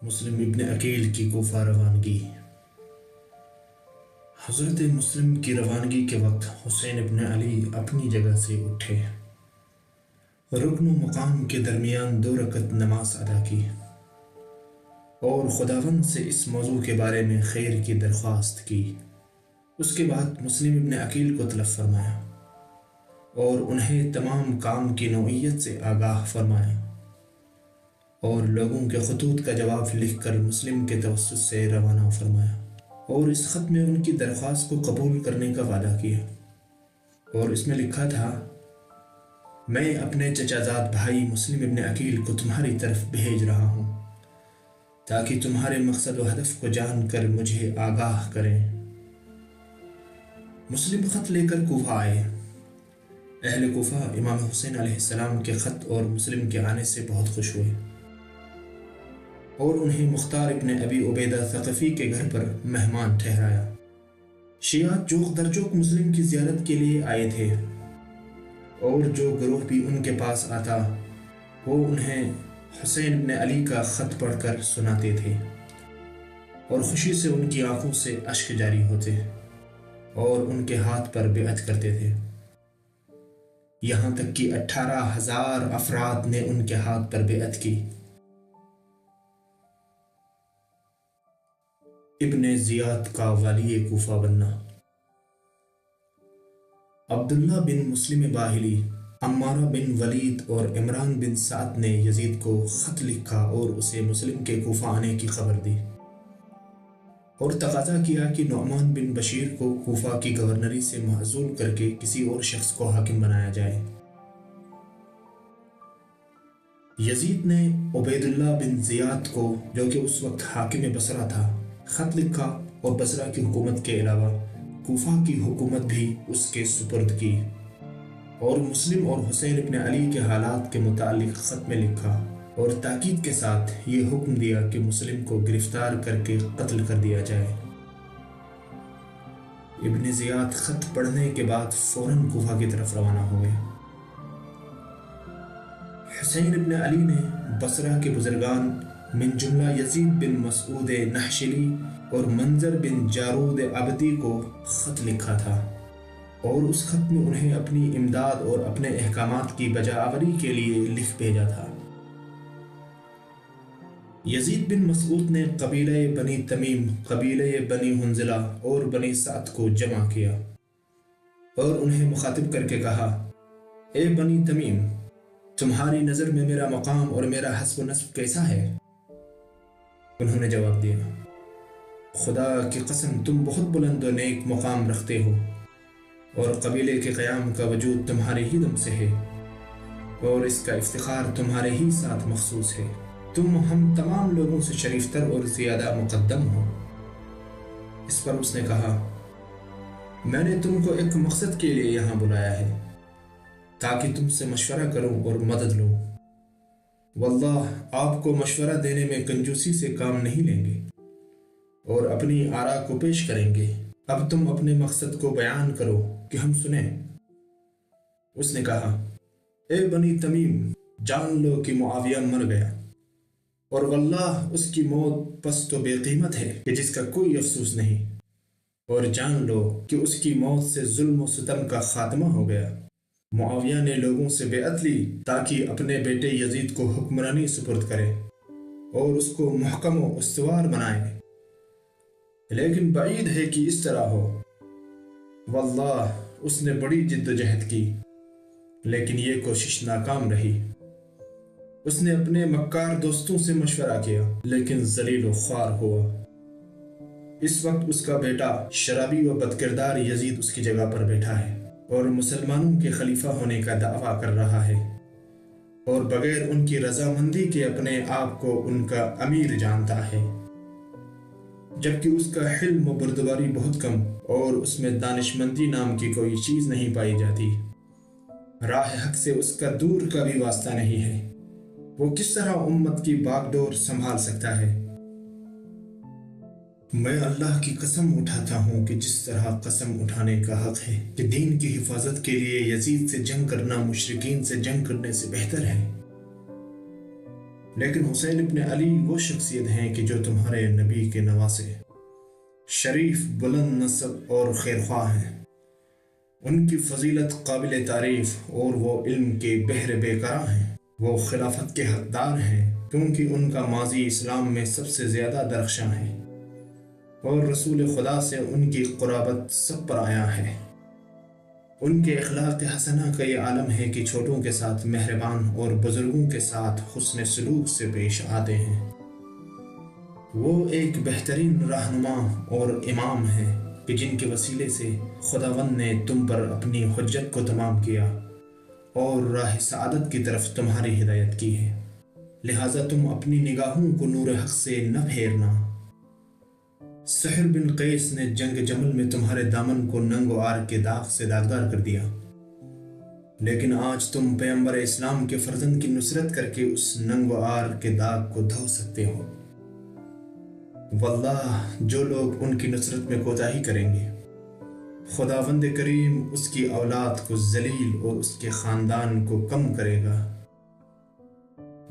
مسلم ابن عقیل کی کوفہ روانگی۔ حضرت مسلم کی روانگی کے وقت حسین ابن علی اپنی جگہ سے اٹھے، رکن و مقام کے درمیان 2 رکعت نماز ادا کی اور خداوند سے اس موضوع کے بارے میں خیر کی درخواست کی۔ اس کے بعد مسلم ابن عقیل کو طلب فرمایا اور انہیں تمام کام کی نوعیت سے آگاہ فرمایا اور لوگوں کے خطوط کا جواب لکھ کر مسلم کے توسط سے روانہ فرمایا اور اس خط میں ان کی درخواست کو قبول کرنے کا وعدہ کیا اور اس میں لکھا تھا، میں اپنے چچا زاد بھائی مسلم ابن عقیل کو تمہاری طرف بھیج رہا ہوں تاکہ تمہارے مقصد و ہدف کو جان کر مجھے آگاہ کریں۔ مسلم خط لے کر کوفہ آئے۔ اہل کوفہ امام حسین علیہ السلام کے خط اور مسلم کے آنے سے بہت خوش ہوئے اور انہیں مختار ابن ابی عبیدہ ثقفی کے گھر پر مہمان ٹھہرایا۔ شیعہ چوک در چوک مسلم کی زیارت کے لیے آئے تھے اور جو گروہ بھی ان کے پاس آتا وہ انہیں حسین ابن علی کا خط پڑھ کر سناتے تھے اور خوشی سے ان کی آنکھوں سے اشک جاری ہوتے اور ان کے ہاتھ پر بیعت کرتے تھے، یہاں تک کہ 18,000 افراد نے ان کے ہاتھ پر بیعت کی۔ ابن زیاد کا والی کوفہ بننا۔ عبداللہ بن مسلم باہلی، عمارہ بن ولید اور عمران بن سعد نے یزید کو خط لکھا اور اسے مسلم کے کوفہ آنے کی خبر دی اور تقاضا کیا کہ نعمان بن بشیر کو کوفہ کی گورنری سے معزول کر کے کسی اور شخص کو حاکم بنایا جائے۔ یزید نے عبید اللہ بن زیاد کو، جو کہ اس وقت حاکم بصرہ تھا، خط لکھا اور بصرہ کی حکومت کے علاوہ کوفہ کی حکومت بھی اس کے سپرد کی اور مسلم اور حسین ابن علی کے حالات کے متعلق خط میں لکھا اور تاکید کے ساتھ یہ حکم دیا کہ مسلم کو گرفتار کر کے قتل کر دیا جائے۔ ابن زیاد خط پڑھنے کے بعد فوراً کوفہ کی طرف روانہ ہو گئے۔ حسین ابن علی نے بصرہ کے بزرگان من جملہ یزید بن مسعود نحشلی اور منظر بن جارود عبدی کو خط لکھا تھا اور اس خط میں انہیں اپنی امداد اور اپنے احکامات کی بجاوری کے لیے لکھ بھیجا تھا۔ یزید بن مسعود نے قبیلہ بنی تمیم، قبیلہ بنی حنظلہ اور بنی سعد کو جمع کیا اور انہیں مخاطب کر کے کہا، اے بنی تمیم، تمہاری نظر میں میرا مقام اور میرا حسب و نسب کیسا ہے؟ انہوں نے جواب دیا، خدا کی قسم تم بہت بلند و نیک مقام رکھتے ہو اور قبیلے کے قیام کا وجود تمہارے ہی دم سے ہے اور اس کا افتخار تمہارے ہی ساتھ مخصوص ہے۔ تم ہم تمام لوگوں سے شریف تر اور زیادہ مقدم ہو۔ اس پر اس نے کہا، میں نے تم کو ایک مقصد کے لیے یہاں بلایا ہے تاکہ تم سے مشورہ کروں اور مدد لوں۔ واللہ آپ کو مشورہ دینے میں کنجوسی سے کام نہیں لیں گے اور اپنی آراء کو پیش کریں گے۔ اب تم اپنے مقصد کو بیان کرو کہ ہم سنیں۔ اس نے کہا، اے بنی تمیم، جان لو کہ معاویہ مر گیا اور واللہ اس کی موت پس تو بے قیمت ہے کہ جس کا کوئی افسوس نہیں، اور جان لو کہ اس کی موت سے ظلم و ستم کا خاتمہ ہو گیا۔ معاویہ نے لوگوں سے بیعت لی تاکہ اپنے بیٹے یزید کو حکمرانی سپرد کرے اور اس کو محکم و استوار بنائے، لیکن بعید ہے کہ اس طرح ہو۔ واللہ اس نے بڑی جد و جہد کی لیکن یہ کوشش ناکام رہی۔ اس نے اپنے مکار دوستوں سے مشورہ کیا لیکن ذلیل و خوار ہوا۔ اس وقت اس کا بیٹا شرابی و بدکردار یزید اس کی جگہ پر بیٹھا ہے اور مسلمانوں کے خلیفہ ہونے کا دعویٰ کر رہا ہے اور بغیر ان کی رضامندی کے اپنے آپ کو ان کا امیر جانتا ہے، جبکہ اس کا حلم و بردباری بہت کم اور اس میں دانشمندی نام کی کوئی چیز نہیں پائی جاتی۔ راہ حق سے اس کا دور کا بھی واسطہ نہیں ہے۔ وہ کس طرح امت کی باغ ڈور سنبھال سکتا ہے؟ میں اللہ کی قسم اٹھاتا ہوں کہ جس طرح قسم اٹھانے کا حق ہے کہ دین کی حفاظت کے لیے یزید سے جنگ کرنا مشرکین سے جنگ کرنے سے بہتر ہے، لیکن حسین ابن علی وہ شخصیت ہیں کہ جو تمہارے نبی کے نواسے، شریف، بلند نسب اور خیرخواہ ہیں۔ ان کی فضیلت قابل تعریف اور وہ علم کے بحر بے کرا ہیں۔ وہ خلافت کے حقدار ہیں کیونکہ ان کا ماضی اسلام میں سب سے زیادہ درخشاں ہے اور رسول خدا سے ان کی قرابت سب پر آیا ہے۔ ان کے اخلاق حسنہ کا یہ عالم ہے کہ چھوٹوں کے ساتھ مہربان اور بزرگوں کے ساتھ حسن سلوک سے پیش آتے ہیں۔ وہ ایک بہترین رہنما اور امام ہیں کہ جن کے وسیلے سے خداوند نے تم پر اپنی حجت کو تمام کیا اور راہ سعادت کی طرف تمہاری ہدایت کی ہے، لہٰذا تم اپنی نگاہوں کو نور حق سے نہ پھیرنا۔ سحر بن قیس نے جنگ جمل میں تمہارے دامن کو ننگ و عار کے داغ سے داغدار کر دیا، لیکن آج تم پیغمبر اسلام کے فرزند کی نصرت کر کے اس ننگ و عار کے داغ کو دھو سکتے ہو۔ واللہ جو لوگ ان کی نصرت میں کوتاہی کریں گے، خداوند کریم اس کی اولاد کو ذلیل اور اس کے خاندان کو کم کرے گا۔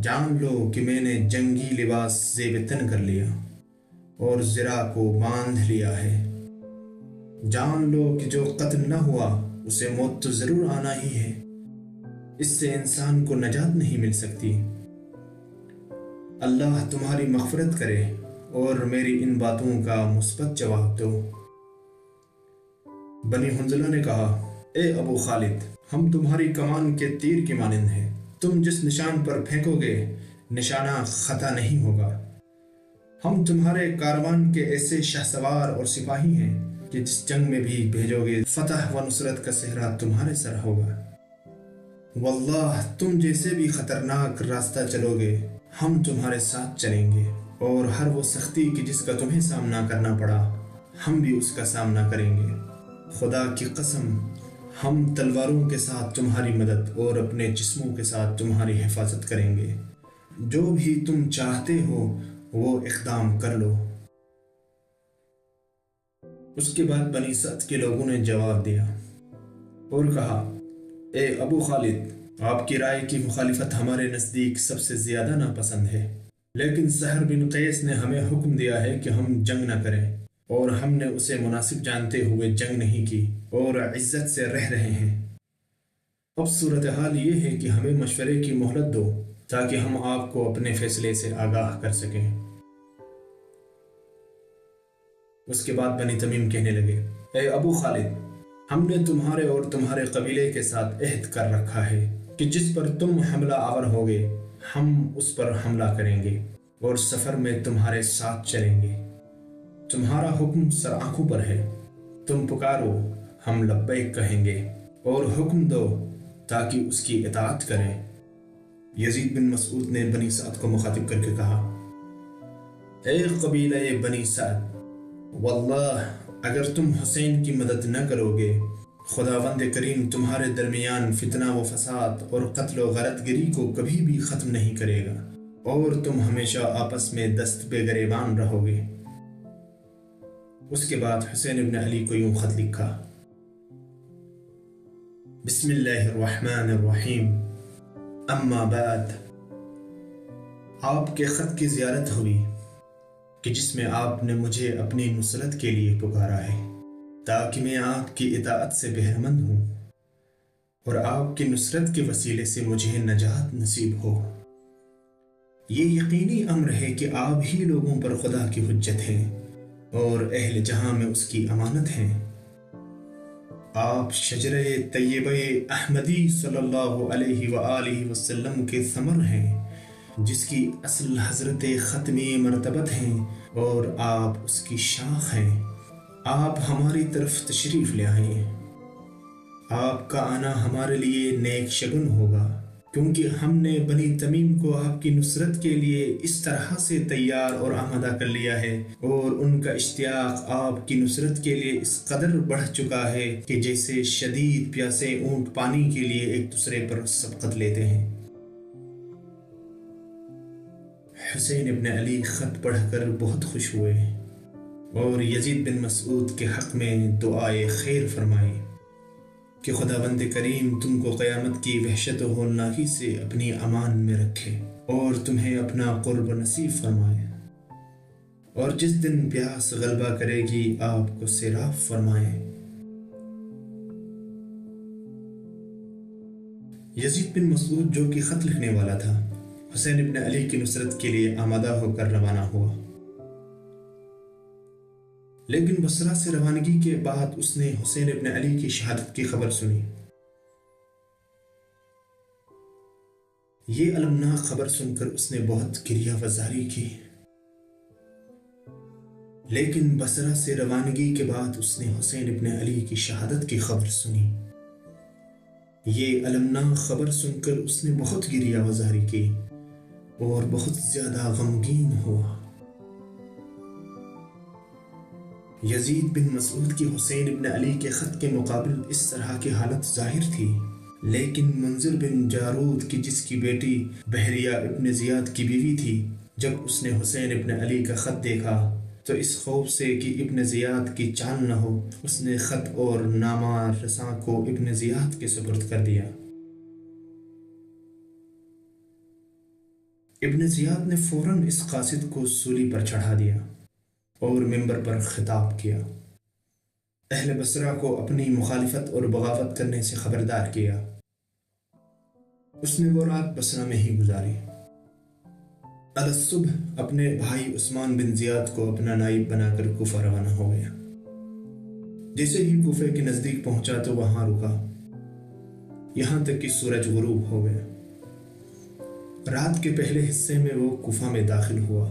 جان لو کہ میں نے جنگی لباس زیب تن کر لیا اور ذرا کو باندھ لیا ہے۔ جان لو کہ جو قتل نہ ہوا اسے موت تو ضرور آنا ہی ہے، اس سے انسان کو نجات نہیں مل سکتی۔ اللہ تمہاری مغفرت کرے اور میری ان باتوں کا مثبت جواب دو۔ بنی حنظلہ نے کہا، اے ابو خالد، ہم تمہاری کمان کے تیر کی مانند ہیں، تم جس نشان پر پھینکو گے نشانہ خطا نہیں ہوگا۔ ہم تمہارے کاروان کے ایسے شہسوار اور سپاہی ہیں کہ جس جنگ میں بھی بھیجو گے فتح و نصرت کا صحرا تمہارے سر ہوگا۔ واللہ تم جیسے بھی خطرناک راستہ چلو گے ہم تمہارے ساتھ چلیں گے، اور ہر وہ سختی کی جس کا تمہیں سامنا کرنا پڑا ہم بھی اس کا سامنا کریں گے۔ خدا کی قسم ہم تلواروں کے ساتھ تمہاری مدد اور اپنے جسموں کے ساتھ تمہاری حفاظت کریں گے۔ جو بھی تم چاہتے ہو وہ اقدام کر لو۔ اس کے بعد بنی سعد کے لوگوں نے جواب دیا اور کہا، اے ابو خالد، آپ کی رائے کی مخالفت ہمارے نزدیک سب سے زیادہ ناپسند ہے، لیکن سحر بن قیس نے ہمیں حکم دیا ہے کہ ہم جنگ نہ کریں، اور ہم نے اسے مناسب جانتے ہوئے جنگ نہیں کی اور عزت سے رہ رہے ہیں۔ اب صورتحال یہ ہے کہ ہمیں مشورے کی مہلت دو تاکہ ہم آپ کو اپنے فیصلے سے آگاہ کر سکیں۔ اس کے بعد بنی تمیم کہنے لگے، اے ابو خالد، ہم نے تمہارے اور تمہارے قبیلے کے ساتھ عہد کر رکھا ہے کہ جس پر تم حملہ آور ہوگے ہم اس پر حملہ کریں گے اور سفر میں تمہارے ساتھ چلیں گے۔ تمہارا حکم سر آنکھوں پر ہے، تم پکارو ہم لبیک کہیں گے، اور حکم دو تاکہ اس کی اطاعت کریں۔ یزید بن مسعود نے بنی سعد کو مخاطب کر کے کہا، اے قبیلہ بنی سعد، واللہ اگر تم حسین کی مدد نہ کرو گے خداوند کریم تمہارے درمیان فتنہ و فساد اور قتل و غارت گری کو کبھی بھی ختم نہیں کرے گا، اور تم ہمیشہ آپس میں دست بے گریبان رہو گے۔ اس کے بعد حسین ابن علی کو یوں خط لکھا، بسم اللہ الرحمن الرحیم، اما بعد۔ آپ کے خط کی زیارت ہوئی کہ جس میں آپ نے مجھے اپنی نصرت کے لیے پکارا ہے تاکہ میں آپ کی اطاعت سے بہرمند ہوں اور آپ کی نصرت کے وسیلے سے مجھے نجات نصیب ہو۔ یہ یقینی امر ہے کہ آپ ہی لوگوں پر خدا کی حجت ہیں اور اہل جہاں میں اس کی امانت ہیں۔ آپ شجرہ طیبہ احمدی صلی اللہ علیہ وآلہ وسلم کے ثمر ہیں جس کی اصل حضرت ختمی مرتبت ہیں، اور آپ اس کی شاخ ہیں۔ آپ ہماری طرف تشریف لے آئیں۔ آپ کا آنا ہمارے لیے نیک شگن ہوگا، کیونکہ ہم نے بنی تمیم کو آپ کی نصرت کے لیے اس طرح سے تیار اور آمادہ کر لیا ہے، اور ان کا اشتیاق آپ کی نصرت کے لیے اس قدر بڑھ چکا ہے کہ جیسے شدید پیاسے اونٹ پانی کے لیے ایک دوسرے پر سبقت لیتے ہیں۔ حسین ابن علی خط پڑھ کر بہت خوش ہوئے اور یزید بن مسعود کے حق میں دعائے خیر فرمائی کہ خداوند کریم تم کو قیامت کی وحشت و ہولناکی سے اپنی امان میں رکھے۔ اور تمہیں اپنا قرب نصیب فرمائے، اور جس دن پیاس غلبہ کرے گی آپ کو سیراب فرمائے۔ یزید بن مسعود جو کہ خط لکھنے والا تھا، حسین ابن علی کی نصرت کے لیے آمادہ ہو کر روانہ ہوا، لیکن بصرہ سے روانگی کے بعد اس نے حسین ابن علی کی شہادت کی خبر سنی۔ یہ المناک خبر سن کر اس نے بہت گریہ وزاری کی، لیکن بصرہ سے روانگی کے بعد اس نے حسین ابن علی کی شہادت کی خبر سنی۔ یہ المناک خبر سن کر اس نے بہت گریہ وزاری کی اور بہت زیادہ غمگین ہوا۔ یزید بن مسعود کی حسین ابن علی کے خط کے مقابل اس طرح کی حالت ظاہر تھی، لیکن منذر بن جارود کی جس کی بیٹی بحریہ ابن زیاد کی بیوی تھی، جب اس نے حسین ابن علی کا خط دیکھا تو اس خوف سے کہ ابن زیاد کی چال نہ ہو، اس نے خط اور نامہ رساں کو ابن زیاد کے سپرد کر دیا۔ ابن زیاد نے فوراً اس قاصد کو سولی پر چڑھا دیا اور منبر پر خطاب کیا، اہل بصرہ کو اپنی مخالفت اور بغاوت کرنے سے خبردار کیا۔ اس نے وہ رات بصرہ میں ہی گزاری۔ الصبح اپنے بھائی عثمان بن زیاد کو اپنا نائب بنا کر کوفہ روانہ ہو گیا۔ جیسے ہی کوفے کے نزدیک پہنچا تو وہاں رکا، یہاں تک کہ سورج غروب ہو گیا۔ رات کے پہلے حصے میں وہ کوفہ میں داخل ہوا۔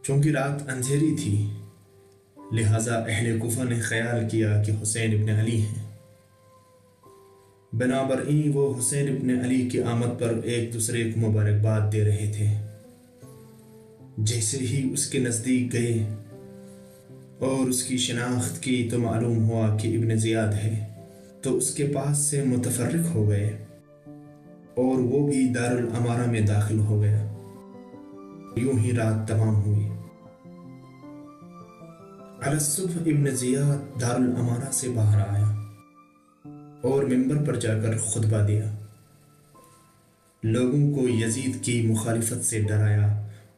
چونکہ رات اندھیری تھی، لہٰذا اہل کوفہ نے خیال کیا کہ حسین ابن علی ہیں۔ بنابراین وہ حسین ابن علی کی آمد پر ایک دوسرے کو مبارکباد دے رہے تھے۔ جیسے ہی اس کے نزدیک گئے اور اس کی شناخت کی تو معلوم ہوا کہ ابن زیاد ہے، تو اس کے پاس سے متفرق ہو گئے اور وہ بھی دارالامارہ میں داخل ہو گیا۔ یوں ہی رات تمام ہوئی۔ علی الصبح ابن زیاد دارالامارہ سے باہر آیا اور منبر پر جا کر خطبہ دیا، لوگوں کو یزید کی مخالفت سے ڈرایا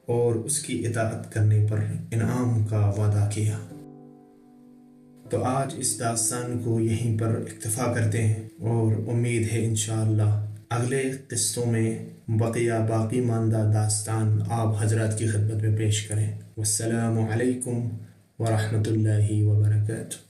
اور اس کی اطاعت کرنے پر انعام کا وعدہ کیا۔ تو آج اس داستان کو یہیں پر اکتفا کرتے ہیں، اور امید ہے انشاءاللہ اگلے قصوں میں باقی ماندہ داستان آپ حضرات کی خدمت میں پیش کریں۔ والسلام علیکم ورحمۃ اللہ وبرکاتہ۔